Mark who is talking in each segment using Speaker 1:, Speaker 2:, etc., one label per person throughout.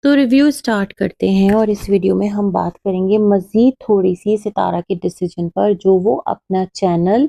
Speaker 1: तो review start करते हैं और इस वीडियो में हम बात करेंगे मज़ीद थोड़ी-सी सितारा के डिसीजन पर जो वो अपना चैनल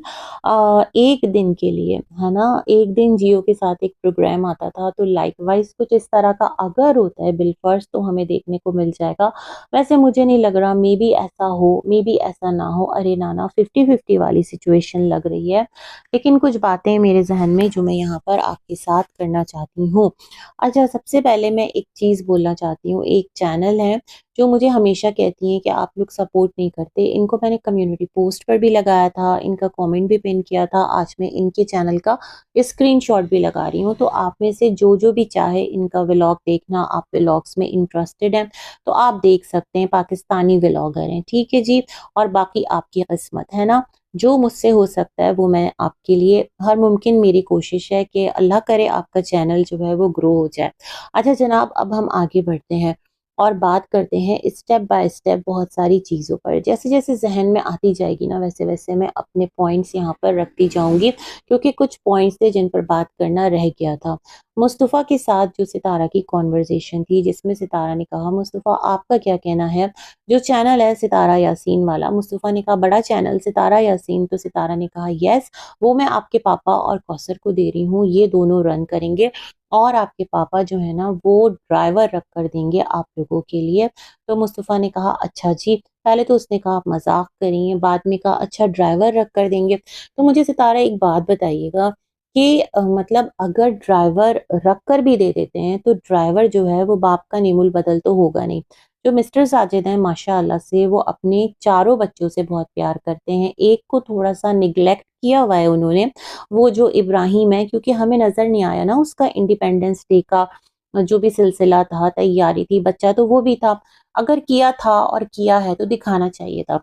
Speaker 1: 1 दिन के लिए, है ना? 1 दिन जियो के साथ एक प्रोग्राम आता था तो लाइकवाइज़ कुछ इस तरह का अगर होता है बिलफ़र्ज़ तो हमें देखने को मिल जाएगा। वैसे मुझे नहीं लग रहा, मे बी ऐसा हो, मे बी ऐसा ना हो। अरे ना-ना 50-50 वाली सिचुएशन लग रही है। लेकिन कुछ बातें मेरे ज़हन में जो मैं यहाँ पर आपके साथ करना चाहती हूँ। अच्छा, सबसे पहले मैं एक चीज़ बोलना चाहती हूँ, एक चैनल है जो मुझे हमेशा कहती हैं कि आप लोग सपोर्ट नहीं करते। इनको मैंने कम्युनिटी पोस्ट पर भी लगाया था, इनका कमेंट भी पिन किया था, आज मैं इनके चैनल का स्क्रीनशॉट भी लगा रही हूँ। तो आप में से जो भी चाहे इनका व्लॉग देखना, आप व्लॉग्स में इंटरेस्टेड हैं, तो आप देख सकते हैं, पाकिस्तानी व्लॉगर हैं, ठीक है जी? और बाकी आपकी किस्मत, है ना? जो मुझसे हो सकता है वो मैं आपके लिए हर मुमकिन मेरी कोशिश है कि अल्लाह करे आपका चैनल जो है वो ग्रो हो जाए। अच्छा जनाब, अब हम आगे बढ़ते हैं और बात करते हैं स्टेप बाय स्टेप बहुत सारी चीज़ों पर। जैसे-जैसे ज़हन में आती जाएगी ना वैसे-वैसे मैं अपने पॉइंट्स यहाँ पर रखती जाऊँगी, क्योंकि कुछ पॉइंट्स थे जिन पर बात करना रह गया था। मुस्तफ़ा के साथ जो सितारा की कन्वर्सेशन थी जिसमें सितारा ने कहा, मुस्तफ़ा आपका क्या कहना है? जो चैनल है सितारा यासीन वाला, मुस्तफ़ा ने कहा बड़ा चैनल सितारा यासीन, तो सितारा ने कहा यस, वो मैं आपके पापा और कौसर को दे रही हूँ, ये दोनों रन करेंगे और आपके पापा जो है ना वो ड्राइवर रख कर देंगे आप लोगों के लिए। तो मुस्तफ़ा ने कहा अच्छा जी, पहले तो उसने कहा आप मज़ाक कर रही हैं, बाद में कहा अच्छा ड्राइवर रख कर देंगे। तो मुझे सितारा एक बात बताइएगा कि मतलब अगर ड्राइवर रख कर भी दे देते हैं, तो ड्राइवर जो है वो बाप का नेमुल बदल तो होगा नहीं। जो मिस्टर साजिद हैं माशाअल्लाह से वो अपने चारों बच्चों से बहुत प्यार करते हैं। एक को थोड़ा-सा नेग्लेक्ट किया हुआ है उन्होंने, वो जो इब्राहिम है, क्योंकि हमें नज़र नहीं आया ना उसका इंडिपेंडेंस डे का जो भी सिलसिला था, तैयारी थी, बच्चा तो वो भी था। अगर किया था और किया है तो दिखाना चाहिए था।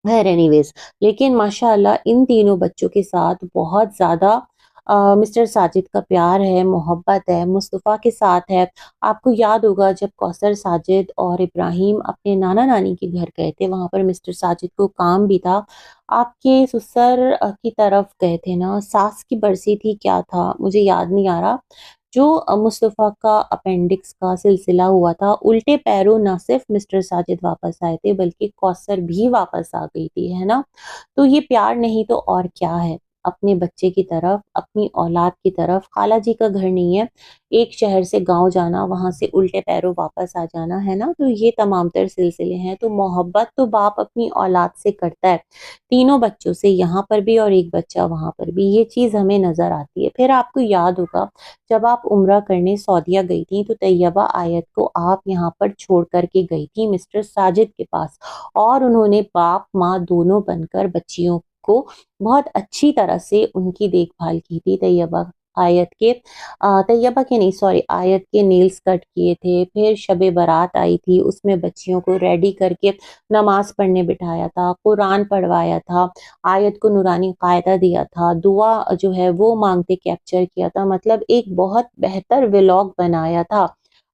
Speaker 1: ख़ैर एनीवेज़, लेकिन माशाअल्लाह इन तीनों बच्चों के साथ बहुत ज़्यादा मिस्टर साजिद का प्यार है, मोहब्बत है, मुस्तफ़ा के साथ है। आपको याद होगा जब कौसर, साजिद और इब्राहिम अपने नाना-नानी के घर गए थे, वहाँ पर मिस्टर साजिद को काम भी था। आपके ससुर की तरफ गए थे ना, सास की बरसी थी, क्या था? मुझे याद नहीं आ रहा। जो मुस्तफ़ा का अपेंडिक्स का सिलसिला हुआ था, उल्टे पैरों ना सिर्फ़ मिस्टर साजिद वापस आए थे, बल्कि कौसर भी वापस आ गई थी, है ना? तो ये प्यार नहीं तो और क्या है? अपने बच्चे की तरफ, अपनी औलाद की तरफ, खाला जी का घर नहीं है, एक शहर से गाँव जाना, वहाँ से उल्टे पैरों वापस आ जाना, है ना? तो ये तमाम तर सिलसिले हैं, तो मोहब्बत तो बाप अपनी औलाद से करता है, तीनों बच्चों से, यहाँ पर भी और एक बच्चा वहाँ पर भी, ये चीज़ हमें नज़र आती है। फिर आपको याद होगा जब आप उम्रा करने सऊदीया गई थी तो तैयबा आयत को आप यहाँ पर छोड़ कर के गई थी मिस्टर साजिद के पास और उन्होंने बाप माँ दोनों बनकर बच्चियों को बहुत अच्छी तरह से उनकी देखभाल की थी। तैयबा के नहीं, सॉरी, आयत के नेल्स कट किए थे, फिर शबे बारात आई थी उसमें बच्चियों को रेडी करके नमाज पढ़ने बिठाया था, कुरान पढ़वाया था, आयत को नूरानी कायदा दिया था, दुआ जो है वो माँगते कैप्चर किया था, मतलब एक बहुत बेहतर व्लॉग बनाया था।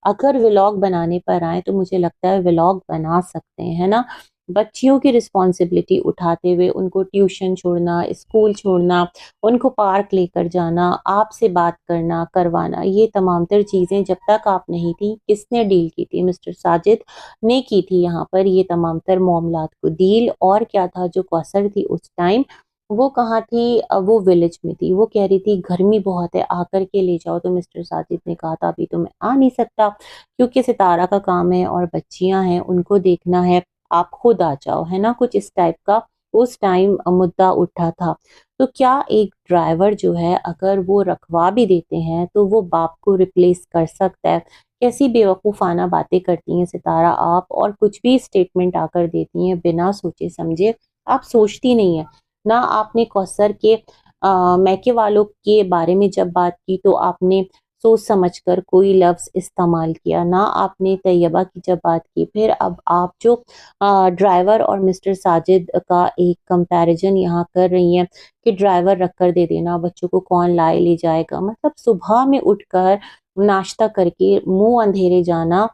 Speaker 1: अगर व्लॉग बनाने पर आएँ तो मुझे लगता है व्लॉग बना सकते हैं, है ना? बच्चियों की रिस्पॉन्सिबिलिटी उठाते हुए उनको ट्यूशन छोड़ना, स्कूल छोड़ना, उनको पार्क लेकर जाना, आपसे बात करना, करवाना, ये तमाम तर चीज़ें जब तक आप नहीं थी, किसने डील की थी? मिस्टर साजिद ने की थी यहाँ पर ये तमाम तर मामलात को डील। और क्या था, जो कौसर थी उस टाइम वो कहाँ थी? वो विलेज में थी। वो कह रही थी गर्मी बहुत है, आकर के ले जाओ, तो मिस्टर साजिद ने कहा था अभी तो मैं आ नहीं सकता क्योंकि सितारा का काम है और बच्चियाँ हैं उनको देखना है, आप खुद आ जाओ, है ना? कुछ इस टाइप का उस टाइम मुद्दा उठा था। तो क्या एक ड्राइवर जो है अगर वो रखवा भी देते हैं तो वो बाप को रिप्लेस कर सकता है? कैसी बेवकूफ़ाना बातें करती हैं सितारा आप, और कुछ भी स्टेटमेंट आकर देती हैं बिना सोचे समझे। आप सोचती नहीं हैं। ना आपने कौसर के मायके वालों के बारे में जब बात की तो आपने सोच समझकर कोई लफ्ज़ इस्तेमाल किया, ना आपने तैयबा की जब बात की, फिर अब आप जो ड्राइवर और मिस्टर साजिद का एक कंपैरिज़न यहाँ कर रही हैं कि ड्राइवर रख कर दे देना, बच्चों को कौन लाए ले जाएगा। मतलब सुबह में उठकर नाश्ता करके मुँह अंधेरे जाना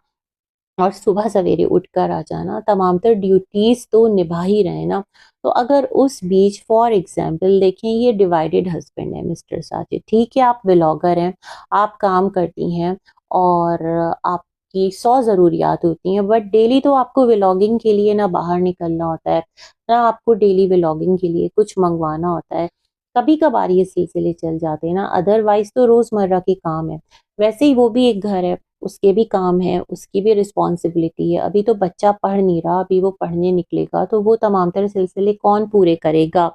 Speaker 1: और सुबह सवेरे उठकर आ जाना, तमाम तर ड्यूटीज़ तो निभा ही रहे हैं ना। तो अगर उस बीच फॉर एग्ज़ाम्पल देखें, ये डिवाइडेड हस्बैंड है मिस्टर साजिद, ठीक है आप व्लॉगर हैं, आप काम करती हैं और आप आपकी 100 ज़रूरियात होती हैं, बट डेली तो आपको व्लॉगिंग के लिए ना बाहर निकलना होता है, ना आपको डेली व्लॉगिंग के लिए कुछ मँगवाना होता है। कभी-कभार ये सिलसिले चल जाते हैं ना, अदरवाइज़ तो रोज़मर्रा के काम है। वैसे ही वो भी एक घर है, उसके भी काम है, उसकी भी रिस्पॉन्सिबिलिटी है। अभी तो बच्चा पढ़ नहीं रहा, अभी वो पढ़ने निकलेगा, तो वो तमाम तर सिलसिले कौन पूरे करेगा?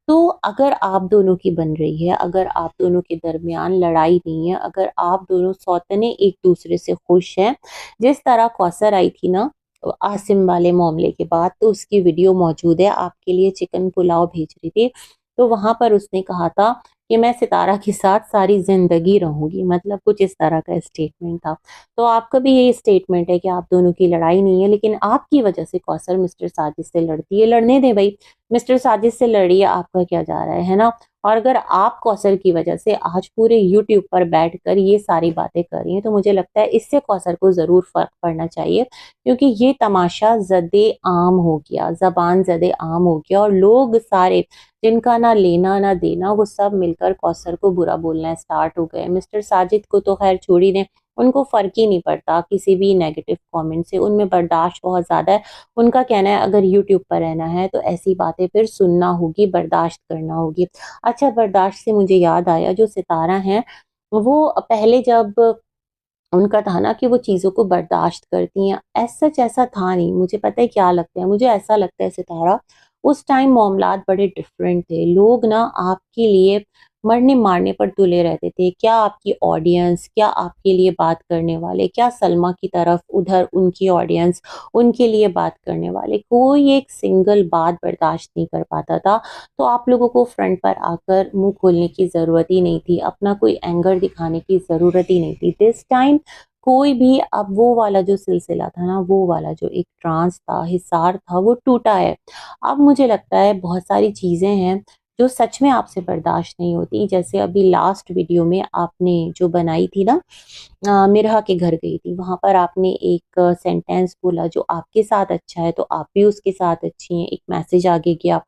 Speaker 1: तो अगर आप दोनों की बन रही है, अगर आप दोनों के दरमियान लड़ाई नहीं है, अगर आप दोनों सौतने एक-दूसरे से खुश हैं, जिस तरह कौसर आई थी ना आसिम वाले मामले के बाद, तो उसकी वीडियो मौजूद है, आपके लिए चिकन पुलाव भेज रही थी। तो वहाँ पर उसने कहा था कि मैं सितारा के साथ सारी ज़िंदगी रहूँगी, मतलब कुछ इस तरह का स्टेटमेंट था। तो आपका भी यही स्टेटमेंट है कि आप दोनों की लड़ाई नहीं है, लेकिन आपकी वजह से कौसर मिस्टर साजिद से लड़ती है, लड़ने दें भई, मिस्टर साजिद से लड़िए, आपका क्या जा रहा है ना? और अगर आप कौसर की वजह से आज पूरे यूट्यूब पर बैठकर ये सारी बातें कर रही हैं, तो मुझे लगता है इससे कौसर को ज़रूर फ़र्क पड़ना चाहिए, क्योंकि ये तमाशा ज़द-ए-आम हो गया, ज़बान ज़द-ए-आम हो गया और लोग सारे जिनका ना लेना ना देना, वो सब मिलकर कौसर को बुरा बोलना स्टार्ट हो गए। मिस्टर साजिद को तो खैर छोड़ ही दें, उनको फ़र्क ही नहीं पड़ता किसी भी नेगेटिव कमेंट से, उनमें बर्दाश्त बहुत ज़्यादा है। उनका कहना है अगर यूट्यूब पर रहना है तो ऐसी बातें फिर सुनना होगी, बर्दाश्त करना होगी। अच्छा, बर्दाश्त से मुझे याद आया, जो सितारा हैं, वो पहले जब उनका था ना कि वो चीज़ों को बर्दाश्त करती हैं, एज़ सच ऐसा था नहीं। मुझे पता है क्या लगता है, मुझे ऐसा लगता है सितारा, उस टाइम मामलात बड़े डिफरेंट थे। लोग ना आपके लिए मरने-मारने पर तुले रहते थे। क्या आपकी ऑडियंस, क्या आपके लिए बात करने वाले, क्या सलमा की तरफ उधर उनकी ऑडियंस, उनके लिए बात करने वाले, कोई एक सिंगल बात बर्दाश्त नहीं कर पाता था। तो आप लोगों को फ्रंट पर आकर मुँह खोलने की ज़रूरत ही नहीं थी, अपना कोई एंगर दिखाने की ज़रूरत ही नहीं थी। दिस टाइम कोई भी, अब वो वाला जो सिलसिला था ना, वो वाला जो एक ट्रांस था, हिसार था, वो टूटा है। अब मुझे लगता है बहुत सारी चीज़ें हैं जो सच में आपसे बर्दाश्त नहीं होती। जैसे अभी लास्ट वीडियो में आपने जो बनाई थी ना, मिरहा के घर गई थी, वहाँ पर आपने एक सेंटेंस बोला जो आपके साथ अच्छा है, तो आप भी उसके साथ अच्छी हैं, एक मैसेज आगे गया।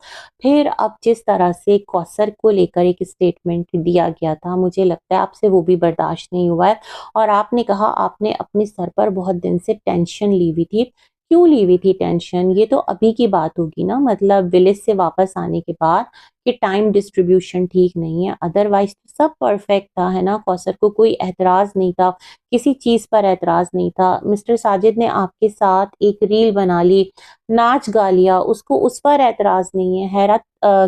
Speaker 1: फिर अब जिस तरह से कौसर को लेकर एक स्टेटमेंट दिया गया था, मुझे लगता है आपसे वो भी बर्दाश्त नहीं हुआ है और आपने कहा आपने अपने सर पर बहुत दिन से टेंशन ली हुई थी। क्यों ली हुई थी टेंशन? ये तो अभी की बात होगी ना, मतलब विलेज से वापस आने के बाद, कि टाइम डिस्ट्रीब्यूशन ठीक नहीं है, अदरवाइज़ तो सब परफेक्ट था, है ना? कौसर को कोई एतराज़ नहीं था, किसी चीज़ पर ऐतराज़ नहीं था। मिस्टर साजिद ने आपके साथ एक रील बना ली, नाच गा लिया, उसको उस पर ऐतराज़ नहीं है, हैरत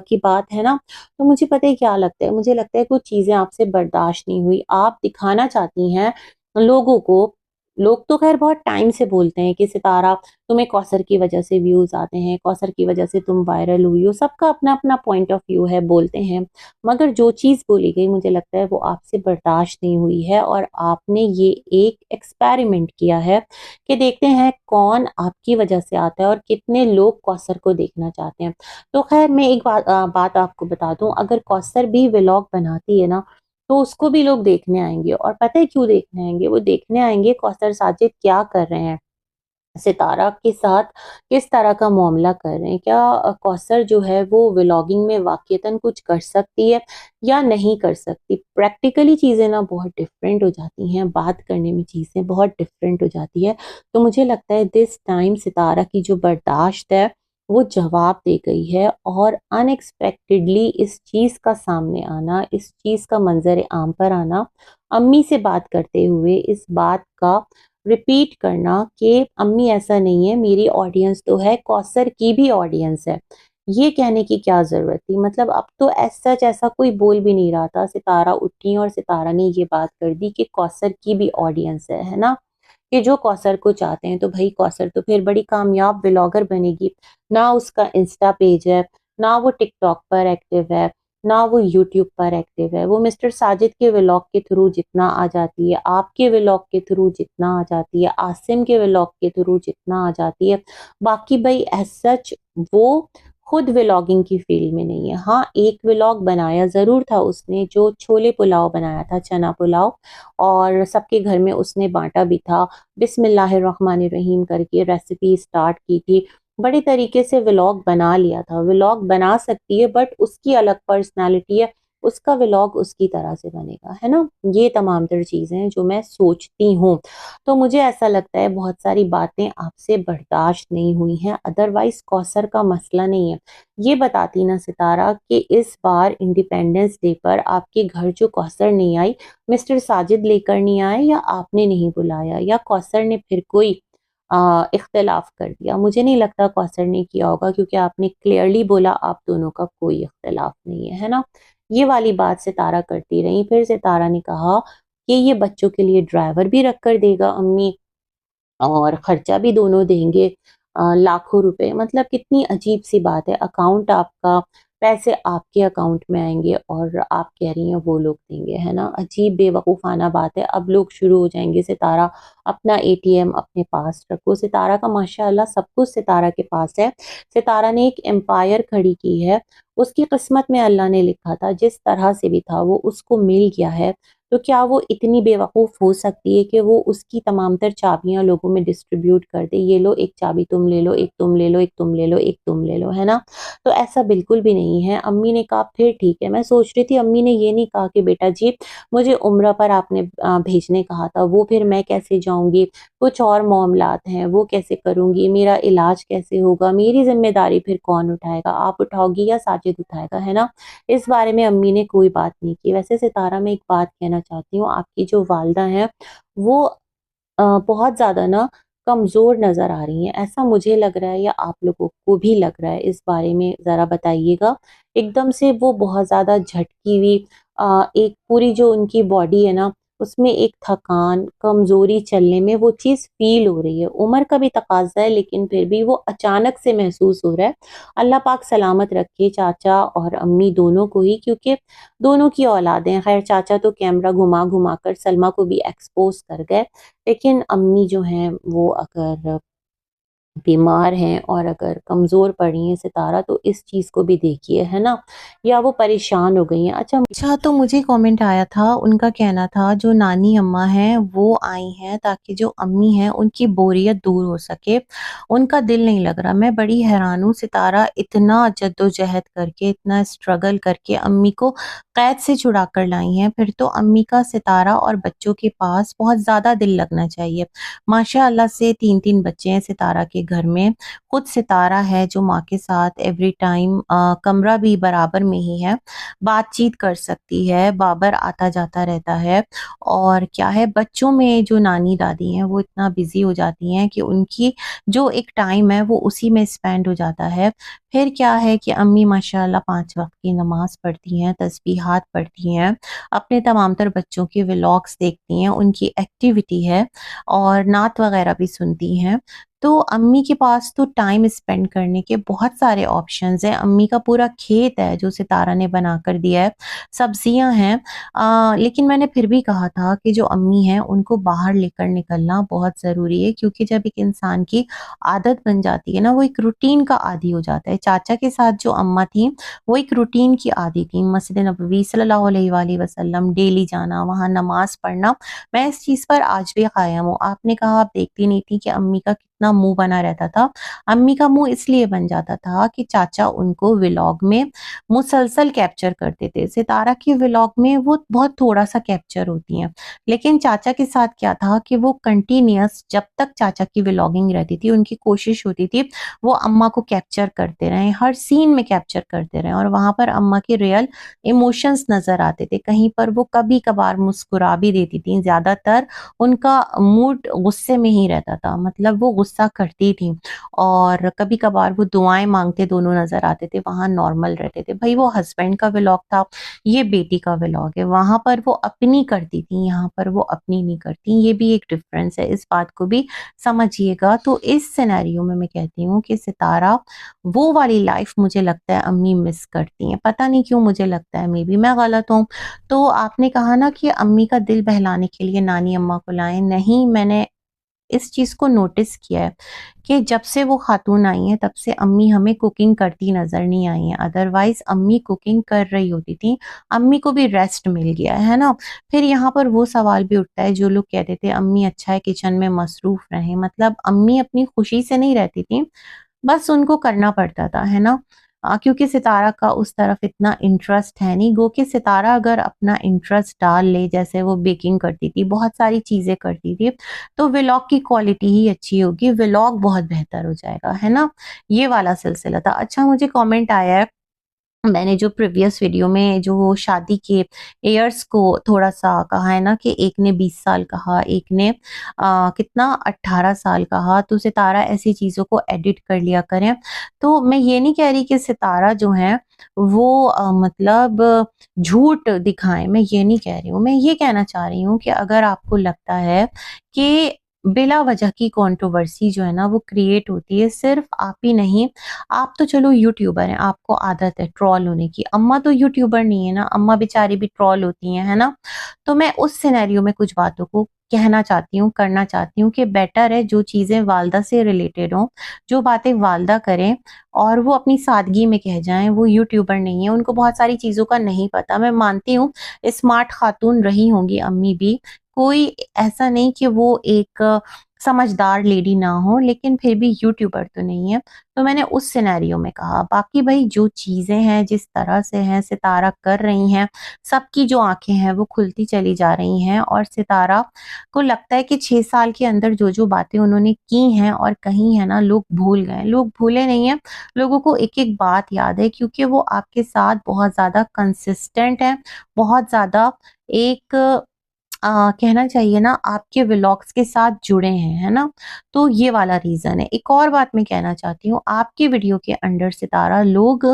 Speaker 1: की बात है ना? तो मुझे पता है क्या लगता है, मुझे लगता है कुछ चीज़ें आपसे बर्दाश्त नहीं हुई। आप दिखाना चाहती हैं लोगों को, लोग तो ख़ैर बहुत टाइम से बोलते हैं कि सितारा, तुम्हें कौसर की वज़ह से व्यूज़ आते हैं, कौसर की वज़ह से तुम वायरल हुई हो, सबका अपना-अपना पॉइंट ऑफ व्यू है, बोलते हैं। मगर जो चीज़ बोली गई, मुझे लगता है वो आपसे बर्दाश्त नहीं हुई है और आपने ये एक एक्सपेरिमेंट किया है कि देखते हैं कौन आपकी वजह से आता है और कितने लोग कौसर को देखना चाहते हैं। तो ख़ैर मैं एक बात आपको बता दूँ, अगर कौसर भी व्लॉग बनाती है ना, तो उसको भी लोग देखने आएँगे और पता है क्यों देखने आएँगे? वो देखने आएँगे कौसर साजिद क्या कर रहे हैं। सितारा के साथ किस तरह का मामला कर रहे हैं? क्या कौसर जो है वो व्लॉगिंग में वाक़ईतन कुछ कर सकती है या नहीं कर सकती? प्रैक्टिकली चीज़ें ना बहुत डिफरेंट हो जाती हैं, बात करने में चीज़ें बहुत डिफरेंट हो जाती है। तो मुझे लगता है दिस टाइम सितारा की जो बर्दाश्त है, वो जवाब दे गई है और अनएक्सपेक्टेडली इस चीज़ का सामने आना, इस चीज़ का मंज़र-ए-आम पर आना, अम्मी से बात करते हुए इस बात का रिपीट करना कि अम्मी ऐसा नहीं है, मेरी ऑडियंस तो है, कौसर की भी ऑडियंस है। ये कहने की क्या ज़रूरत थी? मतलब अब तो एज़ सच ऐसा कोई बोल भी नहीं रहा था, सितारा उठी और सितारा ने ये बात कर दी कि कौसर की भी ऑडियंस है ना? कि जो कौसर को चाहते हैं, तो भई कौसर तो फिर बड़ी कामयाब व्लॉगर बनेगी। ना उसका इंस्टा पेज है, ना वो टिकटॉक पर एक्टिव है, ना वो यूट्यूब पर एक्टिव है। वो मिस्टर साजिद के व्लॉग के थ्रू जितना आ जाती है, आपके व्लॉग के थ्रू जितना आ जाती है, आसिम के व्लॉग के थ्रू जितना आ जाती है, बाकी भई एज़ सच वो खुद व्लॉगिंग की फ़ील्ड में नहीं है। हाँ, एक व्लॉग बनाया ज़रूर था उसने, जो छोले पुलाव बनाया था, चना पुलाव, और सबके घर में उसने बाँटा भी था। बिस्मिल्लाहिर्रहमानिर्रहीम करके रेसिपी स्टार्ट की थी। बड़े तरीके से व्लॉग बना लिया था। व्लॉग बना सकती है बट उसकी अलग पर्सनैलिटी है, उसका व्लॉग उसकी तरह से बनेगा, है ना? ये तमाम तर चीज़ें हैं जो मैं सोचती हूँ। तो मुझे ऐसा लगता है बहुत सारी बातें आपसे बर्दाश्त नहीं हुई हैं, अदरवाइज़ कौसर का मसला नहीं है। ये बताती ना सितारा कि इस बार इंडिपेंडेंस डे पर आपके घर जो कौसर नहीं आई, मिस्टर साजिद लेकर नहीं आए या आपने नहीं बुलाया या कौसर ने फिर कोई इख्तिलाफ़ कर दिया? मुझे नहीं लगता कौसर ने किया होगा क्योंकि आपने क्लियरली बोला आप दोनों का कोई इख्तिलाफ़ नहीं है ना? ये वाली बात सितारा करती रहीं, फिर सितारा ने कहा कि ये बच्चों के लिए ड्राइवर भी रख कर देगा अम्मी और खर्चा भी दोनों देंगे लाखों रुपए मतलब कितनी अजीब-सी बात है। अकाउंट आपका, पैसे आपके अकाउंट में आएँगे और आप कह रही हैं वो लोग देंगे, है ना? अजीब बेवकूफ़ाना बात है। अब लोग शुरू हो जाएँगे सितारा अपना एटीएम अपने पास रखो। सितारा का माशाअल्लाह सब कुछ सितारा के पास है। सितारा ने एक एम्पायर खड़ी की है। उसकी किस्मत में अल्लाह ने लिखा था, जिस तरह से भी था वो उसको मिल गया है। तो क्या वो इतनी बेवकूफ़ हो सकती है कि वो उसकी तमाम तर चाबियाँ लोगों में डिस्ट्रीब्यूट कर दे, ये लो एक चाबी तुम ले लो, एक तुम ले लो, एक तुम ले लो, एक तुम ले लो, है ना? तो ऐसा बिल्कुल भी नहीं है। अम्मी ने कहा फिर ठीक है, मैं सोच रही थी अम्मी ने ये नहीं कहा कि बेटा जी मुझे उम्रा पर आपने भेजने कहा था, वो फिर मैं कैसे जाऊँगी? कुछ और मामलात हैं, वो कैसे करूँगी? मेरा इलाज कैसे होगा? मेरी ज़िम्मेदारी फिर कौन उठाएगा? आप उठाओगी या साजिद उठाएगा, है ना? इस बारे में अम्मी ने कोई बात नहीं की। वैसे सितारा मैं एक बात कहना चाहती हूँ, आपकी जो वालिदा हैं, वो बहुत ज़्यादा ना कमज़ोर नज़र आ रही हैं। ऐसा मुझे लग रहा है या आप लोगों को भी लग रहा है? इस बारे में ज़रा बताइएगा। एकदम से वो बहुत ज़्यादा झटकी हुई एक पूरी जो उनकी बॉडी है ना, उसमें एक थकान, कमज़ोरी चलने में वो चीज़ फ़ील हो रही है। उम्र का भी तकाज़ा है लेकिन फिर भी वो अचानक से महसूस हो रहा है। अल्लाह पाक सलामत रखे चाचा और अम्मी दोनों को ही क्योंकि दोनों की औलादें हैं। ख़ैर चाचा तो कैमरा घुमा-घुमा कर सलमा को भी एक्सपोज़ कर गए। लेकिन अम्मी जो हैं वो अगर बीमार हैं और अगर कमज़ोर पड़ी हैं सितारा तो इस चीज़ को भी देखिए, है ना? या वो परेशान हो गई हैं। अच्छा तो मुझे कमेंट आया था, उनका कहना था जो नानी अम्मा हैं वो आई हैं ताकि जो अम्मी हैं उनकी बोरियत दूर हो सके, उनका दिल नहीं लग रहा। मैं बड़ी हैरान हूँ सितारा इतना जद्दोजहद करके, इतना स्ट्रगल करके अम्मी को कैद से छुड़ा कर लाई हैं, फिर तो अम्मी का सितारा और बच्चों के पास बहुत ज़्यादा दिल लगना चाहिए। माशाअल्लाह से 3-3 बच्चे हैं सितारा के घर में। खुद सितारा है जो माँ के साथ एवरी टाइम कमरा भी बराबर में ही है, बातचीत कर सकती है, बाबर आता-जाता रहता है और क्या है बच्चों में जो नानी-दादी हैं वो इतना बिज़ी हो जाती हैं कि उनकी जो एक टाइम है वो उसी में स्पेंड हो जाता है। फिर क्या है कि अम्मी माशाअल्लाह 5 वक़्त की नमाज़ पढ़ती हैं, तस्बीहात पढ़ती हैं, अपने तमाम तर बच्चों के व्लॉग्स देखती हैं, उनकी एक्टिविटी है और नात वग़ैरह भी सुनती हैं। तो अम्मी के पास तो टाइम स्पेंड करने के बहुत सारे ऑप्शंस हैं। अम्मी का पूरा खेत है जो सितारा ने बना कर दिया है, सब्जियाँ हैं लेकिन मैंने फिर भी कहा था कि जो अम्मी हैं उनको बाहर लेकर निकलना बहुत ज़रूरी है क्योंकि जब एक इंसान की आदत बन जाती है ना, वो एक रूटीन का आदी हो जाता है। चाचा के साथ जो अम्मा थीं, वो एक रूटीन की आदी थीं। मस्जिद नबवी सल्लल्लाहु अलैहि वसल्लम डेली जाना, वहाँ नमाज़ पढ़ना मैं इस चीज़ पर आज भी कायम हूँ। आपने कहा आप देखती नहीं थी कि अम्मी का कितना मुँह बना रहता था। अम्मी का मुँह इसलिए बन जाता था कि चाचा उनको व्लॉग में मुसलसल कैप्चर करते थे। सितारा के व्लॉग में वो बहुत थोड़ा-सा कैप्चर होती हैं। लेकिन चाचा के साथ क्या था कि वो कंटीन्यूअस जब तक चाचा की व्लॉगिंग रहती थी, उनकी कोशिश होती थी वो अम्मा को कैप्चर करते रहें, हर सीन में कैप्चर करते रहें और वहाँ पर अम्मा के रियल इमोशंस नज़र आते थे। कहीं पर वो कभी-कभार मुस्कुरा भी देती थीं, ज़्यादातर उनका मूड गुस्से में ही रहता था, मतलब वो गुस्सा करती थीं और कभी-कभार वो दुआएँ माँगते दोनों नज़र आते थे, वहाँ नॉर्मल रहते थे। भई वो हस्बैंड का व्लॉग था, ये बेटी का व्लॉग है, वहाँ पर वो अपनी करती थीं, यहाँ पर वो अपनी नहीं करती, ये भी एक डिफ़रेंस है, इस बात को भी समझिएगा। तो इस सिनेरियो में मैं कहती हूँ कि सितारा वो वाली लाइफ़ मुझे लगता है अम्मी मिस करती हैं, पता नहीं क्यों मुझे लगता है, मेबी मैं गलत हूँ। तो आपने कहा ना कि अम्मी का दिल बहलाने के लिए नानी अम्मा को लाएँ, नहीं मैंने इस चीज़ को नोटिस किया है कि जब से वो खातून आई हैं तब से अम्मी हमें कुकिंग करती नज़र नहीं आई हैं, अदरवाइज़ अम्मी कुकिंग कर रही होती थीं, अम्मी को भी रेस्ट मिल गया है ना? फिर यहाँ पर वो सवाल भी उठता है जो लोग कहते थे अम्मी अच्छा है किचन में मसरूफ़ रहें, मतलब अम्मी अपनी खुशी से नहीं रहती थीं, बस उनको करना पड़ता था, है ना? क्योंकि सितारा का उस तरफ इतना इंटरेस्ट है नहीं। गो कि सितारा अगर अपना इंटरेस्ट डाल ले, जैसे वो बेकिंग करती थी, बहुत सारी चीज़ें करती थी, तो व्लॉग की क्वालिटी ही अच्छी होगी, व्लॉग बहुत बेहतर हो जाएगा, है ना? ये वाला सिलसिला था। अच्छा, मुझे कमेंट आया है, मैंने जो प्रीवियस वीडियो में जो शादी के इयर्स को थोड़ा-सा कहा है ना कि एक ने 20 साल कहा, एक ने कितना 18 साल कहा, तो सितारा ऐसी चीज़ों को एडिट कर लिया करें। तो मैं ये नहीं कह रही कि सितारा जो हैं वो मतलब झूठ दिखाएँ, मैं ये नहीं कह रही हूँ। मैं ये कहना चाह रही हूँ कि अगर आपको लगता है कि बिला वजह की कंट्रोवर्सी जो है ना वो क्रिएट होती है, सिर्फ़ आप ही नहीं, आप तो चलो यूट्यूबर हैं, आपको आदत है ट्रोल होने की। अम्मा तो यूट्यूबर नहीं है ना, अम्मा बेचारी भी ट्रोल होती हैं, है ना? तो मैं उस सिनेरियो में कुछ बातों को कहना चाहती हूँ, करना चाहती हूँ कि बेटर है जो चीज़ें वालदा से रिलेटेड हों, जो बातें वालदा करें और वो अपनी सादगी में कह जाएँ, वो यूट्यूबर नहीं है, उनको बहुत सारी चीज़ों का नहीं पता। मैं मानती हूँ स्मार्ट खातून रही होंगी अम्मी भी, कोई ऐसा नहीं कि वो एक समझदार लेडी ना हो, लेकिन फिर भी यूट्यूबर तो नहीं है। तो मैंने उस सिनेरियो में कहा। बाकी भई जो चीज़ें हैं, जिस तरह से हैं, सितारा कर रही हैं, सबकी जो आँखें हैं वो खुलती चली जा रही हैं और सितारा को लगता है कि 6 साल के अंदर जो-जो बातें उन्होंने की हैं और कही हैं ना, लोग भूल गए हैं। लोग भूले नहीं हैं, लोगों को एक-एक बात याद है, क्योंकि वो आपके साथ बहुत ज़्यादा कंसिस्टेंट हैं, बहुत ज़्यादा एक कहना चाहिए ना आपके व्लॉग्स के साथ जुड़े हैं, है ना? तो ये वाला रीज़न है। एक और बात मैं कहना चाहती हूँ, आपके वीडियो के अंडर सितारा लोग,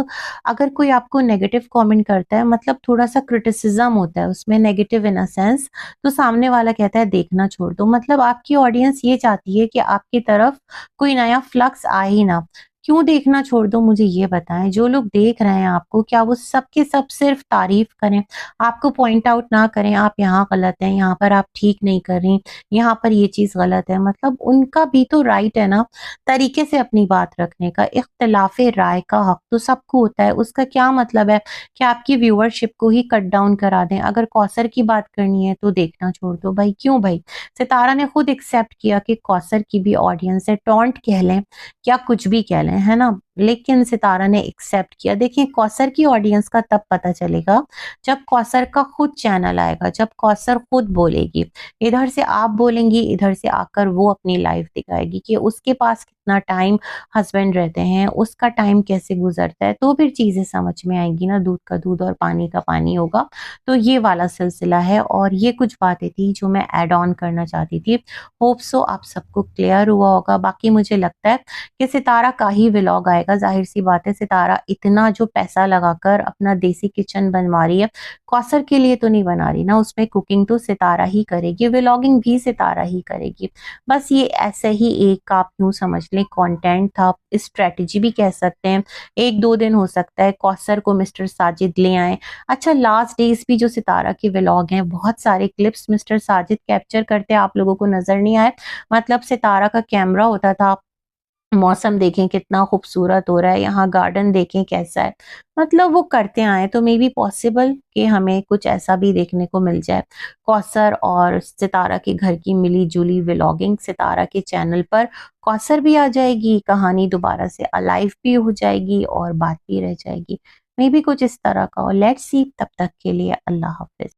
Speaker 1: अगर कोई आपको नेगेटिव कमेंट करता है, मतलब थोड़ा-सा क्रिटिसिज़्म होता है उसमें, नेगेटिव इन अ सेंस, तो सामने वाला कहता है देखना छोड़ दो। मतलब आपकी ऑडियंस ये चाहती है कि आपकी तरफ कोई नया फ्लक्स आए ही ना। क्यों देखना छोड़ दो, मुझे ये बताएँ? जो लोग देख रहे हैं आपको, क्या वो सब के सब सिर्फ़ तारीफ़ करें? आपको पॉइंट आउट ना करें, आप यहाँ गलत हैं, यहाँ पर आप ठीक नहीं कर रही, यहाँ पर ये चीज़ गलत है। मतलब उनका भी तो राइट है ना, तरीके से अपनी बात रखने का। इख्तिलाफ़े राय का हक तो सबको होता है। उसका क्या मतलब है कि आपकी व्यूअरशिप को ही कट डाउन करा दें। अगर कौसर की बात करनी है तो देखना छोड़ दो भाई, क्यों भाई? सितारा ने खुद एक्सेप्ट किया कि कौसर की भी ऑडियंस है, टॉन्ट कह लें या कुछ भी कह लें, है ना? लेकिन सितारा ने एक्सेप्ट किया। देखिए, कौसर की ऑडियंस का तब पता चलेगा जब कौसर का खुद चैनल आएगा, जब कौसर खुद बोलेगी। इधर से आप बोलेंगी, इधर से आकर वो अपनी लाइफ दिखाएगी कि उसके पास कितना टाइम हस्बैंड रहते हैं, उसका टाइम कैसे गुज़रता है, तो फिर चीज़ें समझ में आएँगी ना, दूध का दूध और पानी का पानी होगा। तो ये वाला सिलसिला है और ये कुछ बातें थी जो मैं ऐड ऑन करना चाहती थी। होप सो आप सबको क्लियर हुआ होगा। बाकी मुझे लगता है कि सितारा का ही व्लॉग आएगा, ज़ाहिर-सी बात है, सितारा इतना जो पैसा लगाकर अपना देसी किचन बनवा रही है, कौसर के लिए तो नहीं बना रही ना, उसमें कुकिंग तो सितारा ही करेगी, व्लॉगिंग भी सितारा ही करेगी। बस ये ऐसे ही एक आप यूँ समझ लें कंटेंट था, स्ट्रैटेजी भी कह सकते हैं। 1-2 दिन हो सकता है कौसर को मिस्टर साजिद ले आएँ। अच्छा, लास्ट डेज़ भी जो सितारा के व्लॉग हैं, बहुत सारे क्लिप्स मिस्टर साजिद कैप्चर करते आप लोगों को नज़र नहीं आए। मतलब सितारा का कैमरा होता था, मौसम देखें कितना खूबसूरत हो रहा है, यहाँ गार्डन देखें कैसा है। मतलब वो करते आए, तो मे बी पॉसिबल कि हमें कुछ ऐसा भी देखने को मिल जाए। कौसर और सितारा के घर की मिली-जुली व्लॉगिंग सितारा के चैनल पर, कौसर भी आ जाएगी, कहानी दोबारा से अलाइव भी हो जाएगी और बात भी रह जाएगी। मे बी कुछ इस तरह का हो। लेट्स सी, तब तक के लिए अल्लाह हाफ़िज़।